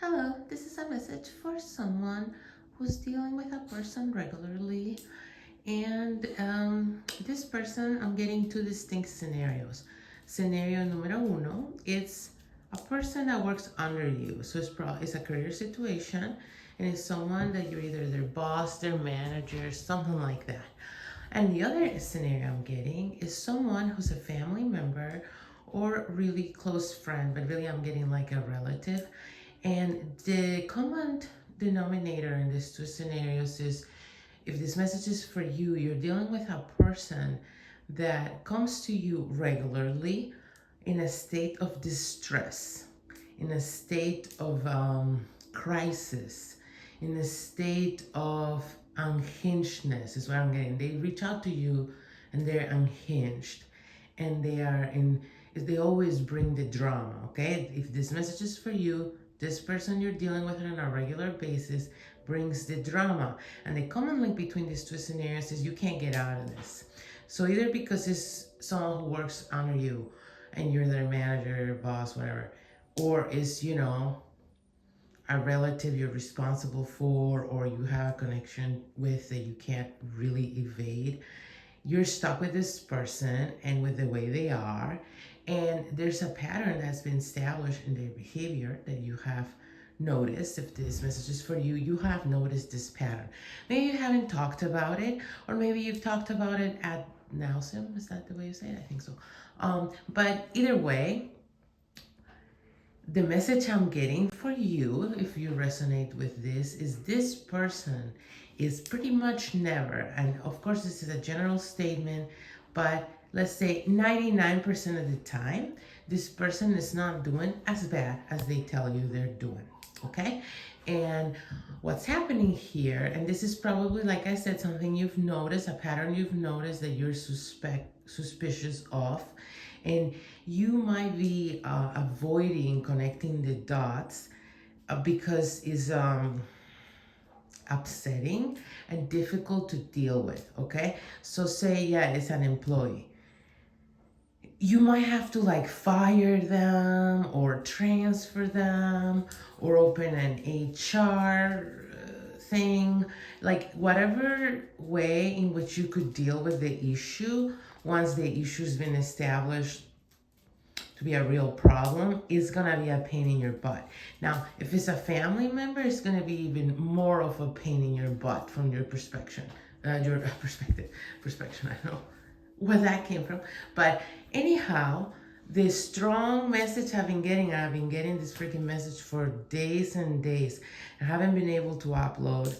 Hello, this is a message for someone who's dealing with a person regularly. And this person, I'm getting two distinct scenarios. Scenario numero uno, it's a person that works under you. So it's a career situation, and it's someone that you're either their boss, their manager, something like that. And the other scenario I'm getting is someone who's a family member or really close friend, but really I'm getting like a relative. And the common denominator in these two scenarios is if this message is for you, you're dealing with a person that comes to you regularly in a state of distress, in a state of crisis, in a state of unhingedness is what I'm getting. They reach out to you and they're unhinged, and they always bring the drama, okay? If this message is for you, this person you're dealing with on a regular basis brings the drama. And the common link between these two scenarios is you can't get out of this. So either because it's someone who works under you and you're their manager, boss, whatever, or is, a relative you're responsible for or you have a connection with that you can't really evade. You're stuck with this person and with the way they are, and there's a pattern that's been established in their behavior that you have noticed. If this message is for you, you have noticed this pattern. Maybe you haven't talked about it, or maybe you've talked about it ad nauseam. Is that the way you say it? I think so. But either way, the message I'm getting for you, if you resonate with this person is pretty much never, and of course this is a general statement, but let's say 99% of the time, this person is not doing as bad as they tell you they're doing, okay? And what's happening here, and this is probably, like I said, something you've noticed, a pattern you've noticed that you're suspicious of, and you might be avoiding connecting the dots because it's upsetting and difficult to deal with, okay? So say, it's an employee. You might have to like fire them or transfer them or open an HR thing, like whatever way in which you could deal with the issue once the issue's been established to be a real problem is gonna be a pain in your butt. Now, if it's a family member, it's gonna be even more of a pain in your butt from your perspective. I don't know where that came from. But anyhow, this strong message I've been getting this freaking message for days and days. I haven't been able to upload.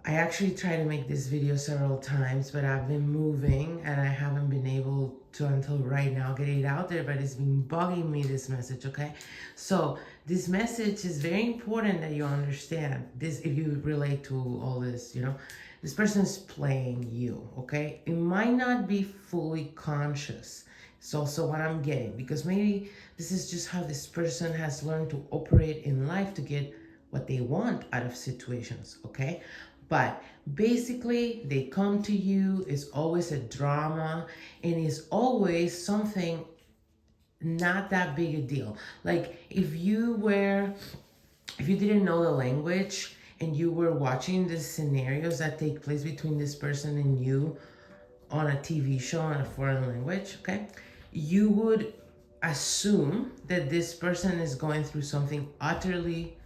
I actually tried to make this video several times, but I've been moving and I haven't been able to until right now get it out there, but it's been bugging me, this message, okay? So this message is very important that you understand this if you relate to all this, this person is playing you, okay? It might not be fully conscious. It's also what I'm getting, because maybe this is just how this person has learned to operate in life to get what they want out of situations, okay? But basically, they come to you, it's always a drama, and it's always something not that big a deal. Like if you didn't know the language and you were watching the scenarios that take place between this person and you on a TV show in a foreign language, okay, you would assume that this person is going through something utterly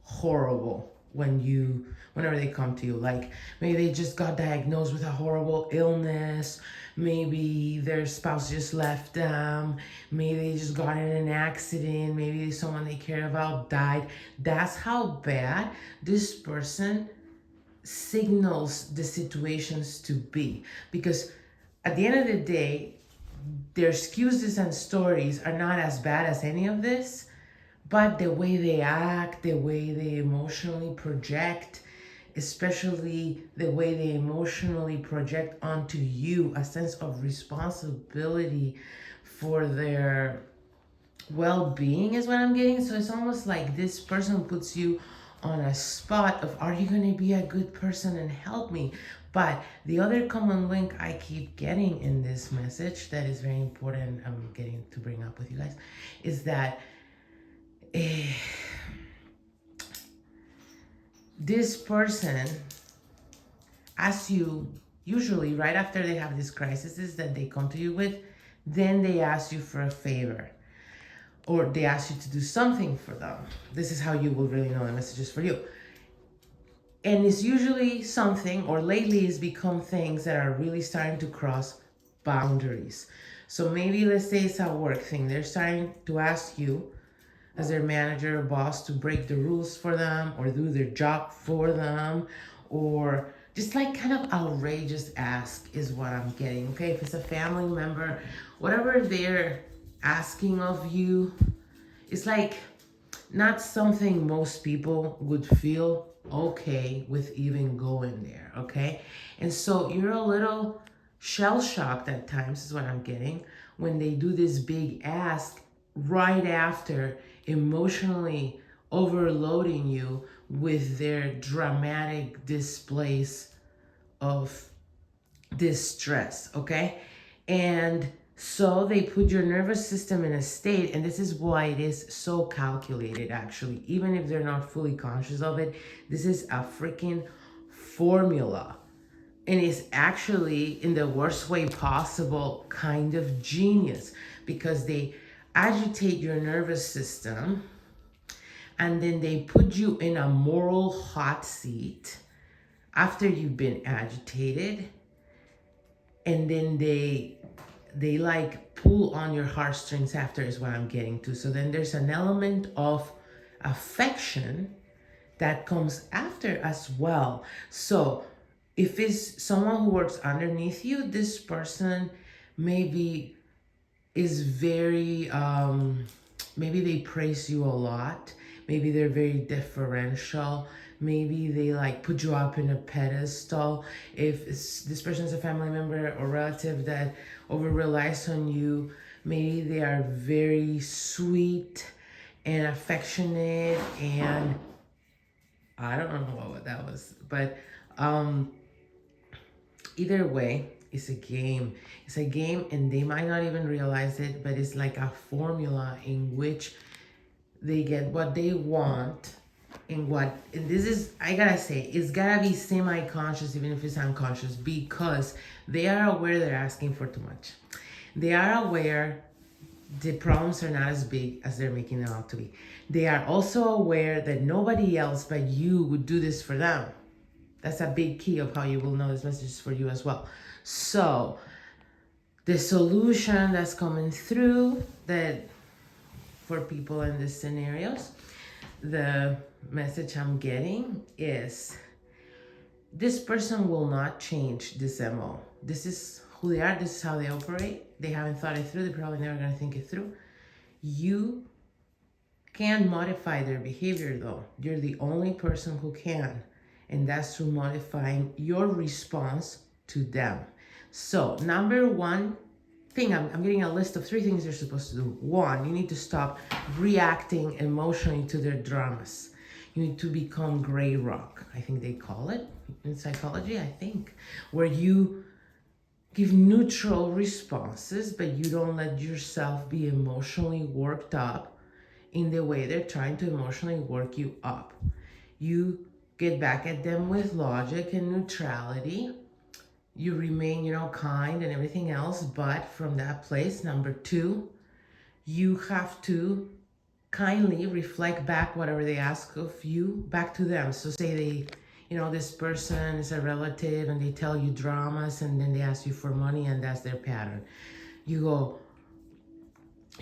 horrible whenever they come to you. Like maybe they just got diagnosed with a horrible illness, maybe their spouse just left them, maybe they just got in an accident, maybe someone they care about died. That's how bad this person signals the situations to be, because at the end of the day, their excuses and stories are not as bad as any of this, but the way they act, the way they emotionally project, especially the way they emotionally project onto you a sense of responsibility for their well-being is what I'm getting. So it's almost like this person puts you on a spot of, are you going to be a good person and help me? But the other common link I keep getting in this message that is very important, I'm getting to bring up with you guys, is that this person asks you, usually right after they have these crises that they come to you with, then they ask you for a favor, or they ask you to do something for them. This is how you will really know the message is for you. And it's usually something, or lately it's become things that are really starting to cross boundaries. So maybe let's say it's a work thing. They're starting to ask you as their manager or boss to break the rules for them or do their job for them, or just like kind of outrageous ask is what I'm getting. Okay, if it's a family member, whatever they're asking of you, it's like not something most people would feel okay with even going there. Okay, and so you're a little shell shocked at times is what I'm getting when they do this big ask right after emotionally overloading you with their dramatic displays of distress. Okay, and so they put your nervous system in a state, and this is why it is so calculated actually, even if they're not fully conscious of it. This is a freaking formula, and it's actually in the worst way possible kind of genius, because they agitate your nervous system and then they put you in a moral hot seat after you've been agitated, and then they like pull on your heartstrings after is what I'm getting to. So then there's an element of affection that comes after as well. So if it's someone who works underneath you, this person maybe is very maybe they praise you a lot, maybe they're very differential, maybe they like put you up in a pedestal. If this person is a family member or relative that over relies on you, maybe they are very sweet and affectionate, and I don't know what that was, but either way, it's a game. It's a game, and they might not even realize it, but it's like a formula in which they get what they want. And this is, I gotta say, it's gotta be semi-conscious, even if it's unconscious, because they are aware they're asking for too much. They are aware the problems are not as big as they're making them out to be. They are also aware that nobody else but you would do this for them. That's a big key of how you will know this message is for you as well. So the solution that's coming through that for people in these scenarios, the message I'm getting is this person will not change this MO. This is who they are. This is how they operate. They haven't thought it through. They're probably never going to think it through. You can modify their behavior though. You're the only person who can. And that's through modifying your response to them. So number one thing, I'm getting a list of 3 things you're supposed to do. 1, you need to stop reacting emotionally to their dramas. You need to become gray rock, I think they call it in psychology, I think, where you give neutral responses, but you don't let yourself be emotionally worked up in the way they're trying to emotionally work you up. You get back at them with logic and neutrality. You remain, kind and everything else, but from that place. Number 2, you have to kindly reflect back whatever they ask of you back to them. So say they, this person is a relative and they tell you dramas and then they ask you for money and that's their pattern. You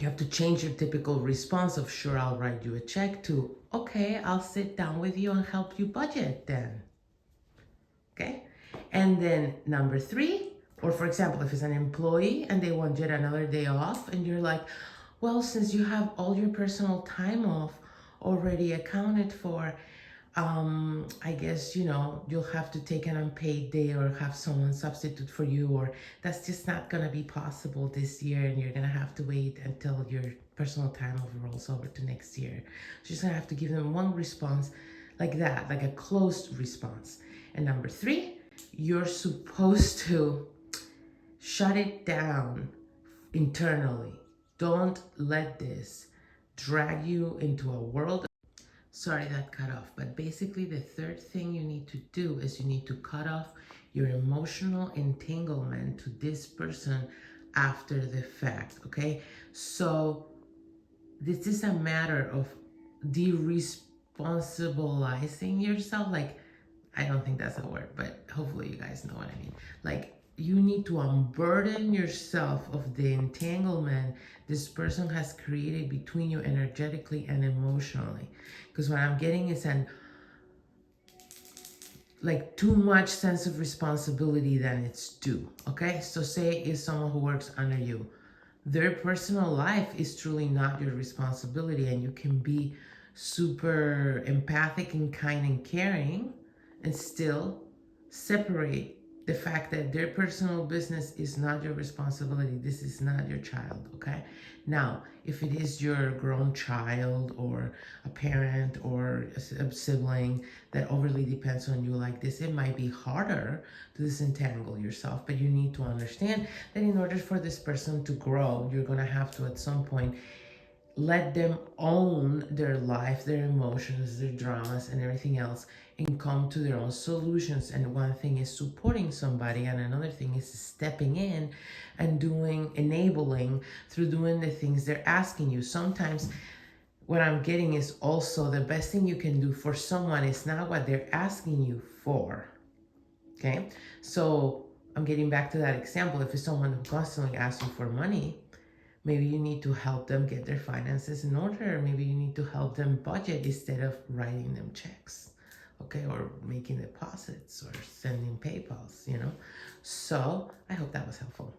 have to change your typical response of sure, I'll write you a check to, okay, I'll sit down with you and help you budget then. Okay? And then number 3, or for example, if it's an employee and they want yet another day off and you're like, well, since you have all your personal time off already accounted for, I guess, you'll have to take an unpaid day or have someone substitute for you, or that's just not going to be possible this year and you're going to have to wait until your personal time off rolls over to next year. So you're just going to have to give them one response like that, like a closed response. And number 3, you're supposed to shut it down internally. Don't let this drag you into a world Sorry that cut off, but basically the third thing you need to do is you need to cut off your emotional entanglement to this person after the fact, okay? So this is a matter of de-responsibilizing yourself. Like, I don't think that's a word, but hopefully you guys know what I mean. Like, you need to unburden yourself of the entanglement this person has created between you energetically and emotionally. Because what I'm getting is an like too much sense of responsibility than it's due. Okay, so say it's someone who works under you. Their personal life is truly not your responsibility, and you can be super empathic and kind and caring and still separate the fact that their personal business is not your responsibility. This is not your child, okay? Now, if it is your grown child or a parent or a sibling that overly depends on you like this, it might be harder to disentangle yourself, but you need to understand that in order for this person to grow, you're gonna have to at some point let them own their life, their emotions, their dramas, and everything else, and come to their own solutions. And one thing is supporting somebody, and another thing is stepping in and enabling through doing the things they're asking you. Sometimes what I'm getting is also the best thing you can do for someone is not what they're asking you for. Okay? So I'm getting back to that example. If it's someone who constantly asks you for money, maybe you need to help them get their finances in order. Maybe you need to help them budget instead of writing them checks, okay? Or making deposits or sending PayPals, you know? So I hope that was helpful.